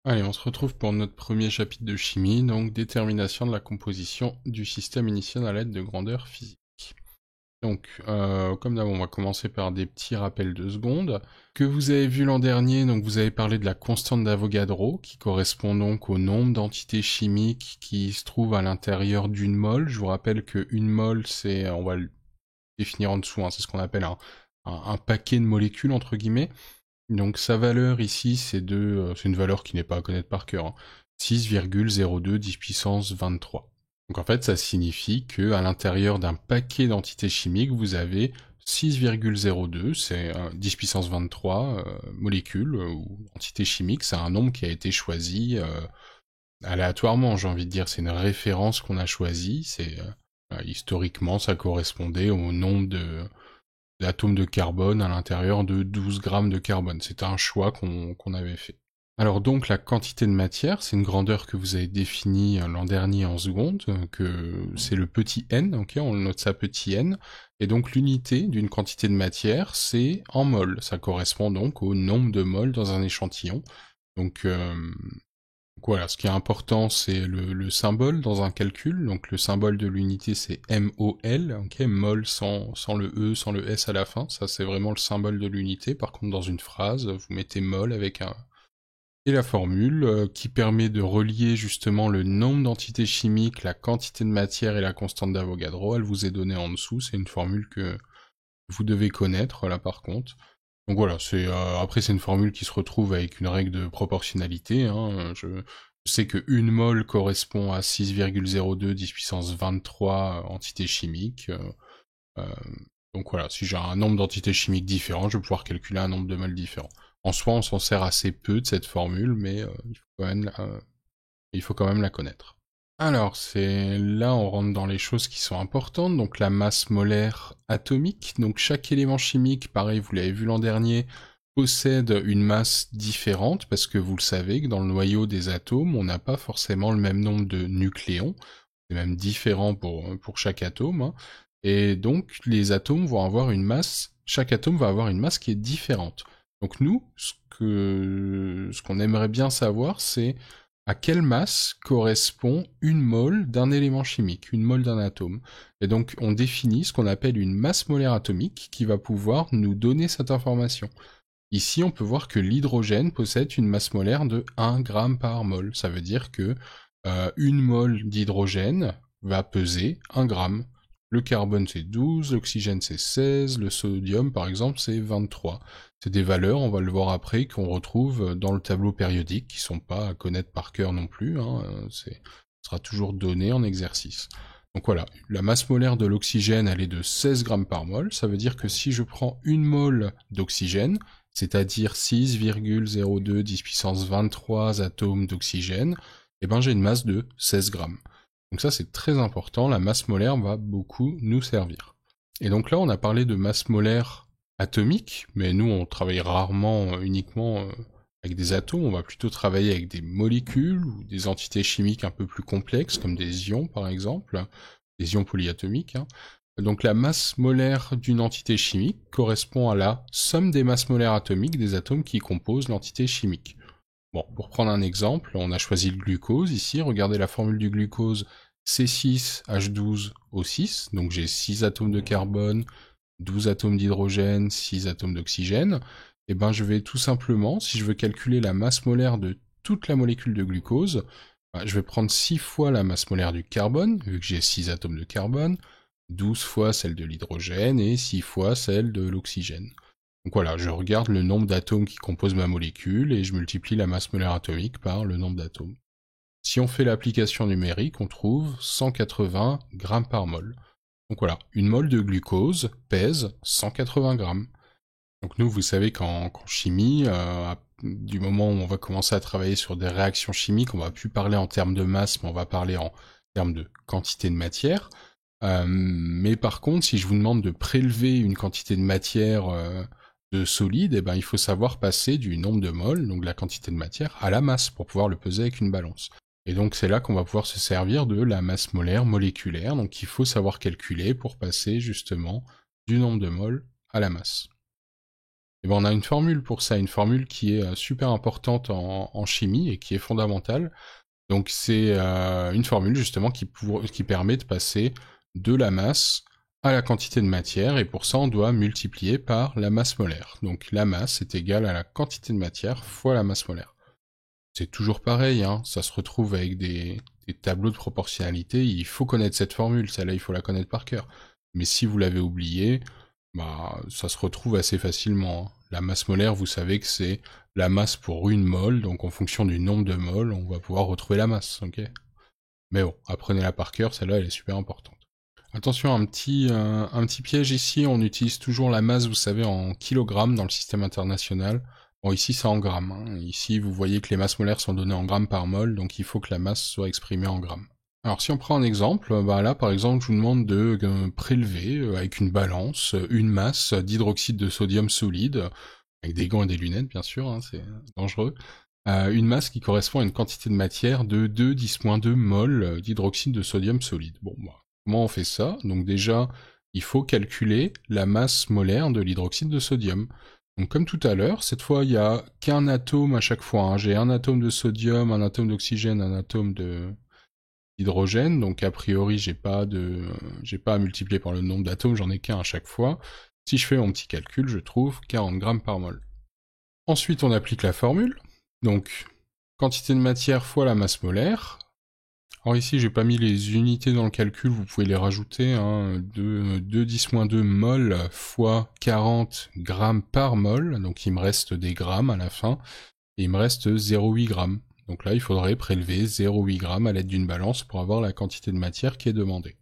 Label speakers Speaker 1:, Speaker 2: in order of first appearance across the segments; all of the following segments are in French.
Speaker 1: Allez, on se retrouve pour notre premier chapitre de chimie, donc détermination de la composition du système initial à l'aide de grandeurs physiques. Donc, comme d'hab, on va commencer par des petits rappels de secondes. Que vous avez vu l'an dernier, donc vous avez parlé de la constante d'Avogadro, qui correspond donc au nombre d'entités chimiques qui se trouvent à l'intérieur d'une mole. Je vous rappelle qu'une mole, c'est, on va le définir en dessous, hein, c'est ce qu'on appelle un paquet de molécules, entre guillemets. Donc sa valeur ici, c'est une valeur qui n'est pas à connaître par cœur, hein, 6,02 10 puissance 23. Donc en fait, ça signifie que à l'intérieur d'un paquet d'entités chimiques, vous avez 6,02, c'est 10 puissance 23 molécules ou entités chimiques. C'est un nombre qui a été choisi aléatoirement, j'ai envie de dire. C'est une référence qu'on a choisie. Historiquement, ça correspondait au nombre d'atomes de carbone à l'intérieur de 12 grammes de carbone. C'était un choix qu'on avait fait. Alors donc la quantité de matière, c'est une grandeur que vous avez définie l'an dernier en seconde, que c'est le petit n, ok, on le note ça petit n, et donc l'unité d'une quantité de matière, c'est en mol. Ça correspond donc au nombre de moles dans un échantillon. Donc voilà, ce qui est important, c'est le symbole dans un calcul. Donc le symbole de l'unité, c'est MOL, ok, mol sans le E, sans le S à la fin. Ça, c'est vraiment le symbole de l'unité. Par contre, dans une phrase, vous mettez mol avec un... Et la formule qui permet de relier justement le nombre d'entités chimiques, la quantité de matière et la constante d'Avogadro. Elle vous est donnée en dessous. C'est une formule que vous devez connaître, là, par contre. Donc voilà, après c'est une formule qui se retrouve avec une règle de proportionnalité. Hein. Je sais que une mole correspond à 6,02 10 puissance 23 entités chimiques. Euh, donc voilà, si j'ai un nombre d'entités chimiques différents, je vais pouvoir calculer un nombre de moles différents. En soi, on s'en sert assez peu de cette formule, mais il faut quand même la connaître. Alors, c'est là on rentre dans les choses qui sont importantes, donc la masse molaire atomique. Donc chaque élément chimique, pareil, vous l'avez vu l'an dernier, possède une masse différente, parce que vous le savez que dans le noyau des atomes, on n'a pas forcément le même nombre de nucléons, c'est même différent pour chaque atome, hein. Et donc les atomes vont avoir une masse, chaque atome va avoir une masse qui est différente. Donc nous, ce qu'on aimerait bien savoir, c'est à quelle masse correspond une mole d'un élément chimique, une mole d'un atome. Et donc on définit ce qu'on appelle une masse molaire atomique qui va pouvoir nous donner cette information. Ici, on peut voir que l'hydrogène possède une masse molaire de 1 gramme par mol. Ça veut dire que une mole d'hydrogène va peser 1 gramme. Le carbone c'est 12, l'oxygène c'est 16, le sodium par exemple c'est 23. C'est des valeurs, on va le voir après, qu'on retrouve dans le tableau périodique, qui sont pas à connaître par cœur non plus, hein, ça sera toujours donné en exercice. Donc voilà, la masse molaire de l'oxygène elle est de 16 grammes par mol, ça veut dire que si je prends une mole d'oxygène, c'est-à-dire 6,02 10 puissance 23 atomes d'oxygène, eh ben j'ai une masse de 16 grammes. Donc ça c'est très important, la masse molaire va beaucoup nous servir. Et donc là on a parlé de masse molaire atomique, mais nous on travaille rarement uniquement avec des atomes, on va plutôt travailler avec des molécules ou des entités chimiques un peu plus complexes, comme des ions par exemple, des ions polyatomiques, hein. Donc la masse molaire d'une entité chimique correspond à la somme des masses molaires atomiques des atomes qui composent l'entité chimique. Bon, pour prendre un exemple, on a choisi le glucose ici, regardez la formule du glucose, C6H12O6, donc j'ai 6 atomes de carbone, 12 atomes d'hydrogène, 6 atomes d'oxygène, et ben je vais tout simplement, si je veux calculer la masse molaire de toute la molécule de glucose, je vais prendre 6 fois la masse molaire du carbone, vu que j'ai 6 atomes de carbone, 12 fois celle de l'hydrogène et 6 fois celle de l'oxygène. Donc voilà, je regarde le nombre d'atomes qui composent ma molécule et je multiplie la masse molaire atomique par le nombre d'atomes. Si on fait l'application numérique, on trouve 180 grammes par mol. Donc voilà, une mole de glucose pèse 180 grammes. Donc nous, vous savez qu'en chimie, du moment où on va commencer à travailler sur des réactions chimiques, on va plus parler en termes de masse, mais on va parler en termes de quantité de matière. Mais par contre, si je vous demande de prélever une quantité de matière de solide, eh ben, il faut savoir passer du nombre de moles, donc de la quantité de matière, à la masse pour pouvoir le peser avec une balance. Et donc c'est là qu'on va pouvoir se servir de la masse molaire moléculaire, donc il faut savoir calculer pour passer justement du nombre de moles à la masse. Et ben on a une formule pour ça, une formule qui est super importante en chimie et qui est fondamentale. Donc c'est une formule justement qui permet de passer de la masse à la quantité de matière, et pour ça on doit multiplier par la masse molaire. Donc la masse est égale à la quantité de matière fois la masse molaire. C'est toujours pareil, hein, ça se retrouve avec des tableaux de proportionnalité, il faut connaître cette formule, celle-là il faut la connaître par cœur. Mais si vous l'avez oubliée, bah ça se retrouve assez facilement. Hein. La masse molaire, vous savez que c'est la masse pour une mole, donc en fonction du nombre de moles, on va pouvoir retrouver la masse, ok? Mais bon, apprenez-la par cœur, celle-là elle est super importante. Attention, un petit piège ici, on utilise toujours la masse, vous savez, en kilogrammes dans le système international. Bon, ici c'est en grammes. Hein. Ici, vous voyez que les masses molaires sont données en grammes par mol, donc il faut que la masse soit exprimée en grammes. Alors si on prend un exemple, bah là par exemple je vous demande de prélever avec une balance une masse d'hydroxyde de sodium solide, avec des gants et des lunettes bien sûr, hein, c'est dangereux, une masse qui correspond à une quantité de matière de 2,10-2 mol d'hydroxyde de sodium solide. Bon, bah, comment on fait ça? Donc déjà, il faut calculer la masse molaire de l'hydroxyde de sodium. Donc comme tout à l'heure, cette fois il n'y a qu'un atome à chaque fois. Hein. J'ai un atome de sodium, un atome d'oxygène, un atome d'hydrogène. Donc a priori j'ai pas à multiplier par le nombre d'atomes, j'en ai qu'un à chaque fois. Si je fais mon petit calcul, je trouve 40 grammes par mol. Ensuite on applique la formule. Donc quantité de matière fois la masse molaire. Alors ici, j'ai pas mis les unités dans le calcul, vous pouvez les rajouter, hein, 2,10-2 mol fois 40 grammes par mol, donc il me reste des grammes à la fin, et il me reste 0,8 grammes. Donc là, il faudrait prélever 0,8 grammes à l'aide d'une balance pour avoir la quantité de matière qui est demandée.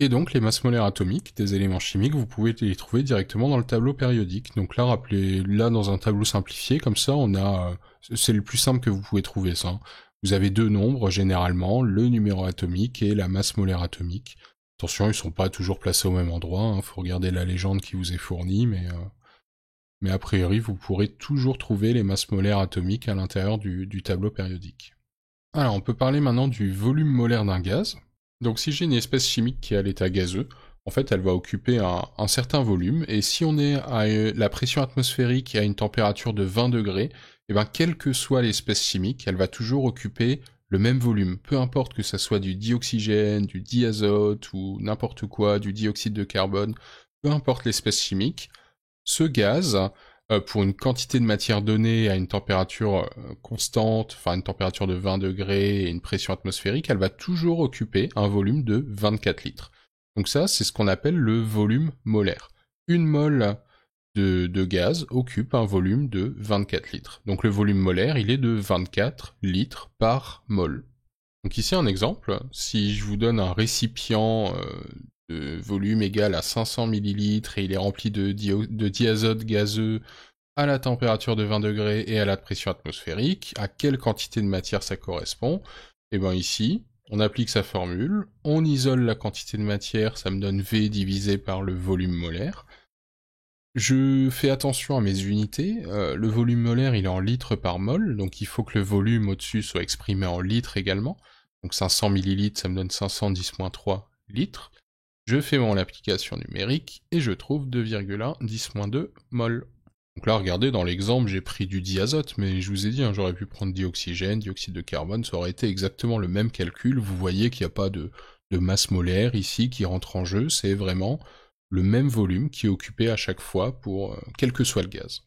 Speaker 1: Et donc, les masses molaires atomiques des éléments chimiques, vous pouvez les trouver directement dans le tableau périodique. Donc là, là dans un tableau simplifié, comme ça, c'est le plus simple que vous pouvez trouver ça. Vous avez deux nombres, généralement, le numéro atomique et la masse molaire atomique. Attention, ils sont pas toujours placés au même endroit, hein, faut regarder la légende qui vous est fournie, mais a priori, vous pourrez toujours trouver les masses molaires atomiques à l'intérieur du tableau périodique. Alors, on peut parler maintenant du volume molaire d'un gaz. Donc si j'ai une espèce chimique qui est à l'état gazeux, en fait elle va occuper un certain volume, et si on est à la pression atmosphérique et à une température de 20 degrés, et bien quelle que soit l'espèce chimique, elle va toujours occuper le même volume, peu importe que ça soit du dioxygène, du diazote ou n'importe quoi, du dioxyde de carbone, peu importe l'espèce chimique, ce gaz, pour une quantité de matière donnée à une température constante, enfin une température de 20 degrés et une pression atmosphérique, elle va toujours occuper un volume de 24 litres. Donc ça, c'est ce qu'on appelle le volume molaire. Une mole de gaz occupe un volume de 24 litres. Donc le volume molaire, il est de 24 litres par mole. Donc ici un exemple, si je vous donne un récipient de volume égal à 500 ml et il est rempli de diazote gazeux à la température de 20 degrés et à la pression atmosphérique, à quelle quantité de matière ça correspond? Et bien ici, on applique sa formule, on isole la quantité de matière, ça me donne V divisé par le volume molaire. Je fais attention à mes unités, le volume molaire il est en litres par mol, donc il faut que le volume au-dessus soit exprimé en litres également. Donc 500 ml, ça me donne 510-3 litres. Je fais mon application numérique et je trouve 2,1 10-2 mol. Donc là, regardez, dans l'exemple, j'ai pris du diazote, mais je vous ai dit, hein, j'aurais pu prendre dioxygène, dioxyde de carbone, ça aurait été exactement le même calcul. Vous voyez qu'il n'y a pas de masse molaire ici qui rentre en jeu, c'est vraiment le même volume qui est occupé à chaque fois pour quel que soit le gaz.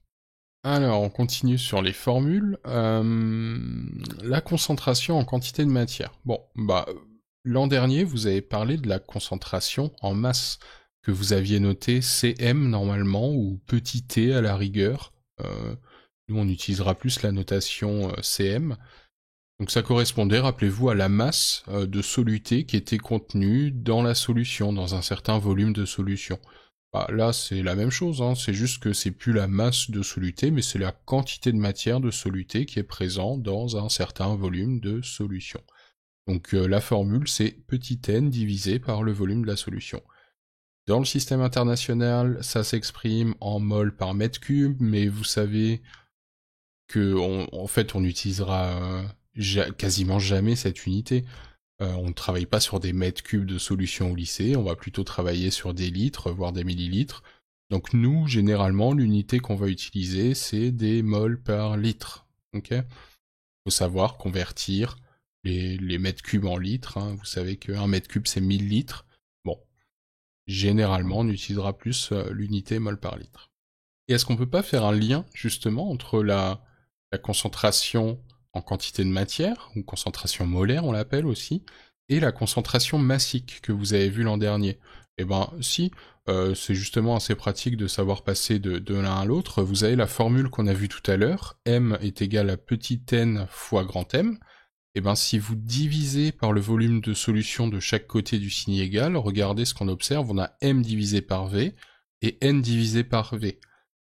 Speaker 1: Alors, on continue sur les formules. La concentration en quantité de matière. Bon, bah, l'an dernier, vous avez parlé de la concentration en masse, que vous aviez noté Cm normalement, ou petit t à la rigueur. Nous, on utilisera plus la notation Cm. Donc ça correspondait, rappelez-vous, à la masse de soluté qui était contenue dans la solution, dans un certain volume de solution. Bah, là, c'est la même chose, hein. C'est juste que c'est plus la masse de soluté, mais c'est la quantité de matière de soluté qui est présente dans un certain volume de solution. Donc la formule, c'est petit n divisé par le volume de la solution. Dans le système international, ça s'exprime en mol par mètre cube, mais vous savez que en fait, on utilisera quasiment jamais cette unité. On ne travaille pas sur des mètres cubes de solution au lycée, on va plutôt travailler sur des litres, voire des millilitres. Donc nous, généralement, l'unité qu'on va utiliser, c'est des moles par litre. Ok ? Faut savoir convertir les mètres cubes en litres. Hein. Vous savez qu'un mètre cube, c'est 1000 litres. Bon, généralement, on utilisera plus l'unité mol par litre. Et est-ce qu'on peut pas faire un lien, justement, entre la concentration en quantité de matière, ou concentration molaire, on l'appelle aussi, et la concentration massique que vous avez vue l'an dernier? Eh ben, si, c'est justement assez pratique de savoir passer de l'un à l'autre. Vous avez la formule qu'on a vue tout à l'heure, m est égal à petit n fois grand M. Eh ben, si vous divisez par le volume de solution de chaque côté du signe égal, regardez ce qu'on observe, on a m divisé par v et n divisé par v.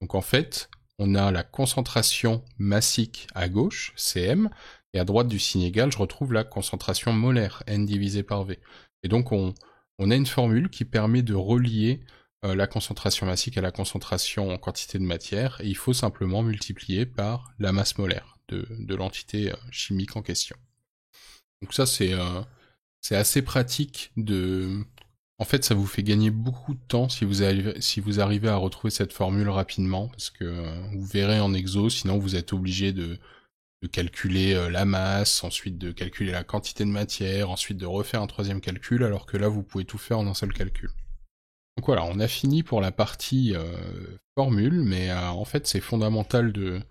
Speaker 1: Donc en fait, on a la concentration massique à gauche, Cm, et à droite du signe égal, je retrouve la concentration molaire, N divisé par V. Et donc on a une formule qui permet de relier la concentration massique à la concentration en quantité de matière, et il faut simplement multiplier par la masse molaire de l'entité chimique en question. Donc ça c'est assez pratique de... En fait, ça vous fait gagner beaucoup de temps si vous arrivez à retrouver cette formule rapidement, parce que vous verrez en exo, sinon vous êtes obligé de calculer la masse, ensuite de calculer la quantité de matière, ensuite de refaire un troisième calcul, alors que là vous pouvez tout faire en un seul calcul. Donc voilà, on a fini pour la partie formule, mais en fait c'est fondamental de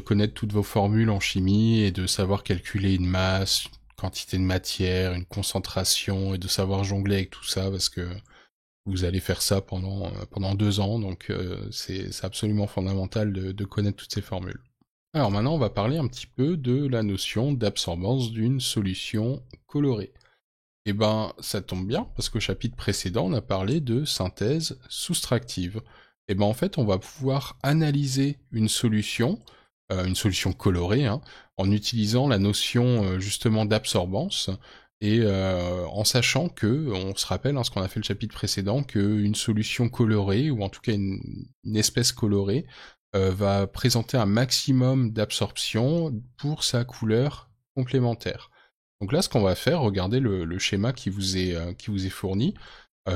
Speaker 1: connaître toutes vos formules en chimie et de savoir calculer une masse, quantité de matière, une concentration, et de savoir jongler avec tout ça, parce que vous allez faire ça pendant 2 ans, donc c'est absolument fondamental de connaître toutes ces formules. Alors maintenant, on va parler un petit peu de la notion d'absorbance d'une solution colorée. Et ben, ça tombe bien, parce qu'au chapitre précédent, on a parlé de synthèse soustractive. Et ben en fait, on va pouvoir analyser une solution colorée, hein, en utilisant la notion justement d'absorbance, et en sachant que, on se rappelle, hein, ce qu'on a fait le chapitre précédent, qu'une solution colorée, ou en tout cas une espèce colorée, va présenter un maximum d'absorption pour sa couleur complémentaire. Donc là, ce qu'on va faire, regardez le schéma qui vous est fourni.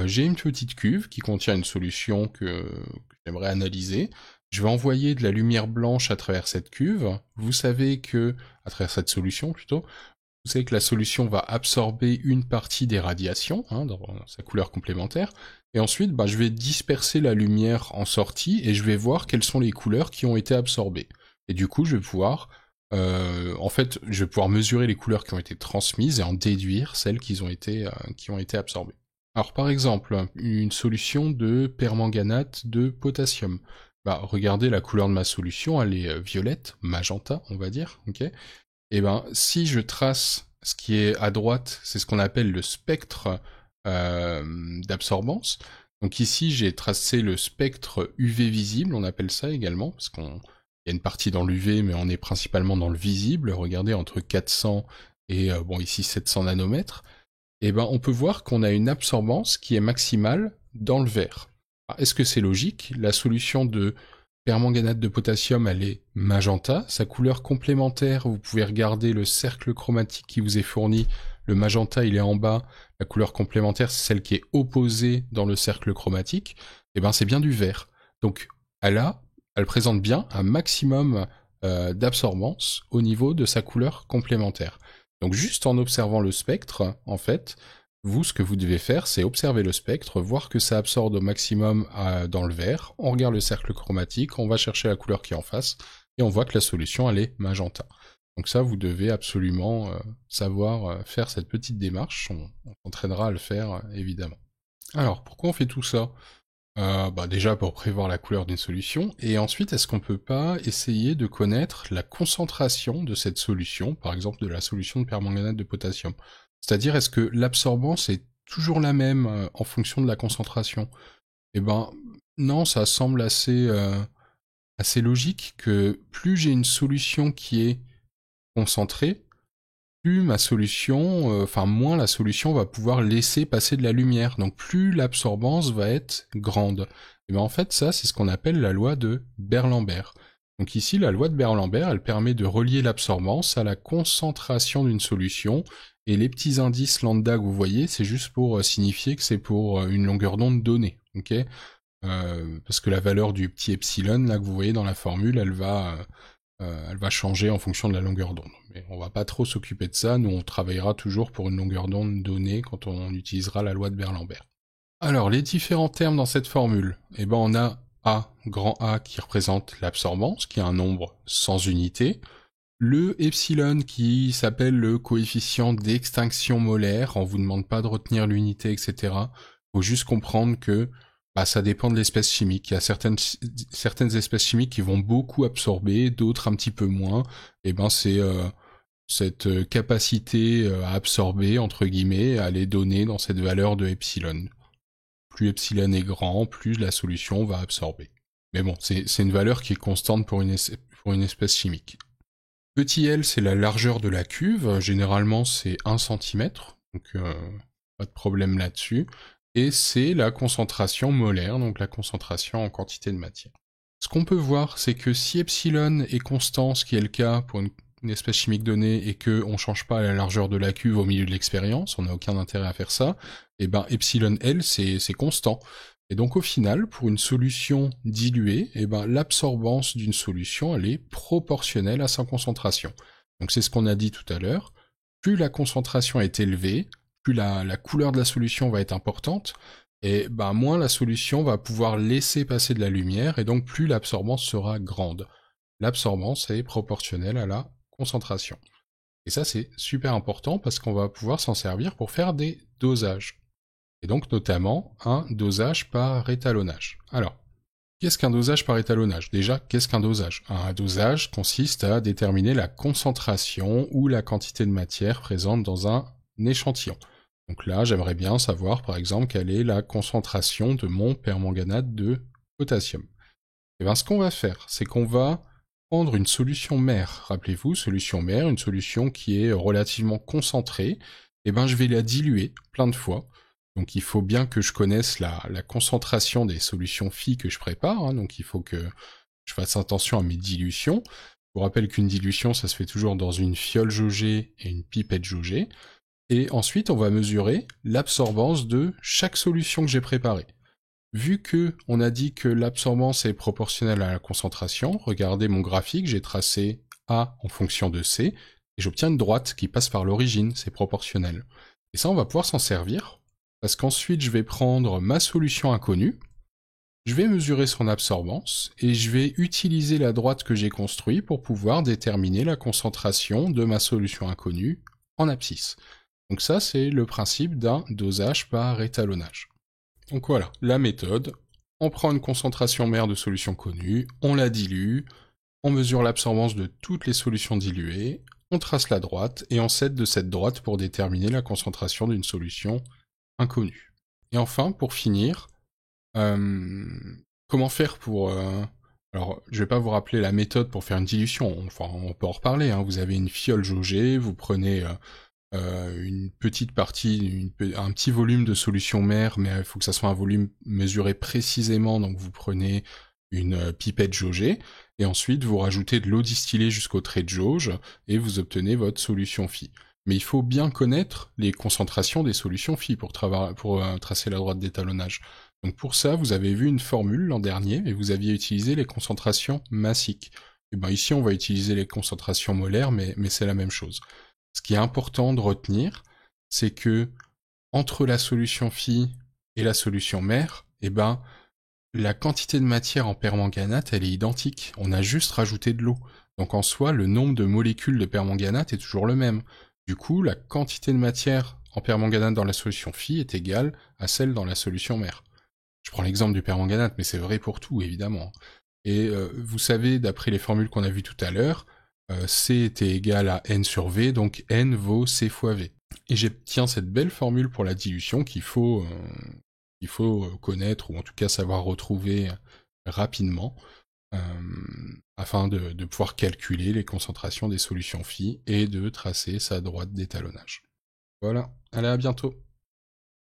Speaker 1: J'ai une petite cuve qui contient une solution que j'aimerais analyser. Je vais envoyer de la lumière blanche à travers cette cuve. Vous savez que, à travers cette solution plutôt, vous savez que la solution va absorber une partie des radiations, hein, dans sa couleur complémentaire, et ensuite je vais disperser la lumière en sortie, et je vais voir quelles sont les couleurs qui ont été absorbées. Et du coup, je vais pouvoir mesurer les couleurs qui ont été transmises et en déduire celles qui ont été absorbées. Alors par exemple, une solution de permanganate de potassium. Regardez la couleur de ma solution, elle est violette, magenta, on va dire, ok. Et si je trace ce qui est à droite, c'est ce qu'on appelle le spectre d'absorbance. Donc ici, j'ai tracé le spectre UV visible, on appelle ça également, parce qu'il y a une partie dans l'UV, mais on est principalement dans le visible. Regardez, entre 400 et, ici 700 nanomètres. Et on peut voir qu'on a une absorbance qui est maximale dans le vert. Est-ce que c'est logique? La solution de permanganate de potassium, elle est magenta. Sa couleur complémentaire, vous pouvez regarder le cercle chromatique qui vous est fourni. Le magenta, il est en bas. La couleur complémentaire, c'est celle qui est opposée dans le cercle chromatique. Et c'est bien du vert. Donc, elle présente bien un maximum d'absorbance au niveau de sa couleur complémentaire. Donc, juste en observant le spectre, en fait, vous, ce que vous devez faire, c'est observer le spectre, voir que ça absorbe au maximum dans le vert, on regarde le cercle chromatique, on va chercher la couleur qui est en face, et on voit que la solution, elle est magenta. Donc ça, vous devez absolument savoir faire cette petite démarche, on s'entraînera à le faire, évidemment. Alors, pourquoi on fait tout ça? Déjà pour prévoir la couleur d'une solution, et ensuite, est-ce qu'on peut pas essayer de connaître la concentration de cette solution, par exemple de la solution de permanganate de potassium? C'est-à-dire, est-ce que l'absorbance est toujours la même en fonction de la concentration? Eh non, ça semble assez logique que plus j'ai une solution qui est concentrée, plus ma solution, moins la solution va pouvoir laisser passer de la lumière. Donc plus l'absorbance va être grande. Et en fait, ça, c'est ce qu'on appelle la loi de Beer-Lambert. Donc ici, la loi de Beer-Lambert, elle permet de relier l'absorbance à la concentration d'une solution. Et les petits indices lambda que vous voyez, c'est juste pour signifier que c'est pour une longueur d'onde donnée. Okay, parce que la valeur du petit epsilon là que vous voyez dans la formule, elle va changer en fonction de la longueur d'onde. Mais on va pas trop s'occuper de ça, nous on travaillera toujours pour une longueur d'onde donnée quand on utilisera la loi de Beer-Lambert. Alors, les différents termes dans cette formule, eh ben on a A, grand A qui représente l'absorbance, qui est un nombre sans unité, le epsilon qui s'appelle le coefficient d'extinction molaire, on vous demande pas de retenir l'unité, etc. Faut juste comprendre que ça dépend de l'espèce chimique. Il y a certaines espèces chimiques qui vont beaucoup absorber, d'autres un petit peu moins. Et ben c'est cette capacité à absorber, entre guillemets, à les donner dans cette valeur de epsilon. Plus epsilon est grand, plus la solution va absorber. Mais bon, c'est une valeur qui est constante pour une espèce chimique. Petit l, c'est la largeur de la cuve. Généralement, c'est 1 cm. Donc, pas de problème là-dessus. Et c'est la concentration molaire, donc la concentration en quantité de matière. Ce qu'on peut voir, c'est que si epsilon est constant, ce qui est le cas pour une espèce chimique donnée, et qu'on ne change pas la largeur de la cuve au milieu de l'expérience, on n'a aucun intérêt à faire ça, et ben epsilon L, c'est constant. Et donc au final, pour une solution diluée, et ben l'absorbance d'une solution, elle est proportionnelle à sa concentration. Donc c'est ce qu'on a dit tout à l'heure. Plus la concentration est élevée, plus la couleur de la solution va être importante, et ben moins la solution va pouvoir laisser passer de la lumière, et donc plus l'absorbance sera grande. L'absorbance est proportionnelle à la concentration. Et ça c'est super important parce qu'on va pouvoir s'en servir pour faire des dosages. Et donc notamment un dosage par étalonnage. Alors, qu'est-ce qu'un dosage par étalonnage? Déjà, qu'est-ce qu'un dosage? Un dosage consiste à déterminer la concentration ou la quantité de matière présente dans un échantillon. Donc là, j'aimerais bien savoir, par exemple, quelle est la concentration de mon permanganate de potassium. Et bien, ce qu'on va faire, c'est qu'on va prendre une solution mère. Rappelez-vous, solution mère, une solution qui est relativement concentrée. Et ben, je vais la diluer plein de fois. Donc il faut bien que je connaisse la concentration des solutions phi que je prépare, hein, donc il faut que je fasse attention à mes dilutions. Je vous rappelle qu'une dilution, ça se fait toujours dans une fiole jaugée et une pipette jaugée. Et ensuite, on va mesurer l'absorbance de chaque solution que j'ai préparée. Vu que on a dit que l'absorbance est proportionnelle à la concentration, regardez mon graphique, j'ai tracé A en fonction de C, et j'obtiens une droite qui passe par l'origine, c'est proportionnel. Et ça, on va pouvoir s'en servir, parce qu'ensuite je vais prendre ma solution inconnue, je vais mesurer son absorbance, et je vais utiliser la droite que j'ai construite pour pouvoir déterminer la concentration de ma solution inconnue en abscisse. Donc ça, c'est le principe d'un dosage par étalonnage. Donc voilà, la méthode, on prend une concentration mère de solution connue, on la dilue, on mesure l'absorbance de toutes les solutions diluées, on trace la droite, et on s'aide de cette droite pour déterminer la concentration d'une solution inconnue. Et enfin, pour finir, comment faire pour... Alors, je vais pas vous rappeler la méthode pour faire une dilution, enfin, on peut en reparler, hein. Vous avez une fiole jaugée, vous prenez une petite partie, un petit volume de solution mère, mais il faut que ça soit un volume mesuré précisément, donc vous prenez une pipette jaugée, et ensuite vous rajoutez de l'eau distillée jusqu'au trait de jauge, et vous obtenez votre solution phi. Mais il faut bien connaître les concentrations des solutions phi pour tracer la droite d'étalonnage. Donc pour ça, vous avez vu une formule l'an dernier, et vous aviez utilisé les concentrations massiques. Et ben ici, on va utiliser les concentrations molaires, mais c'est la même chose. Ce qui est important de retenir, c'est que entre la solution phi et la solution mère, eh ben, la quantité de matière en permanganate, elle est identique. On a juste rajouté de l'eau. Donc en soi, le nombre de molécules de permanganate est toujours le même. Du coup, la quantité de matière en permanganate dans la solution phi est égale à celle dans la solution mère. Je prends l'exemple du permanganate, mais c'est vrai pour tout, évidemment. Et vous savez, d'après les formules qu'on a vues tout à l'heure, C était égal à N sur V, donc N vaut C fois V. Et j'obtiens cette belle formule pour la dilution qu'il faut connaître, ou en tout cas savoir retrouver rapidement, afin de pouvoir calculer les concentrations des solutions phi et de tracer sa droite d'étalonnage. Voilà, allez, à bientôt.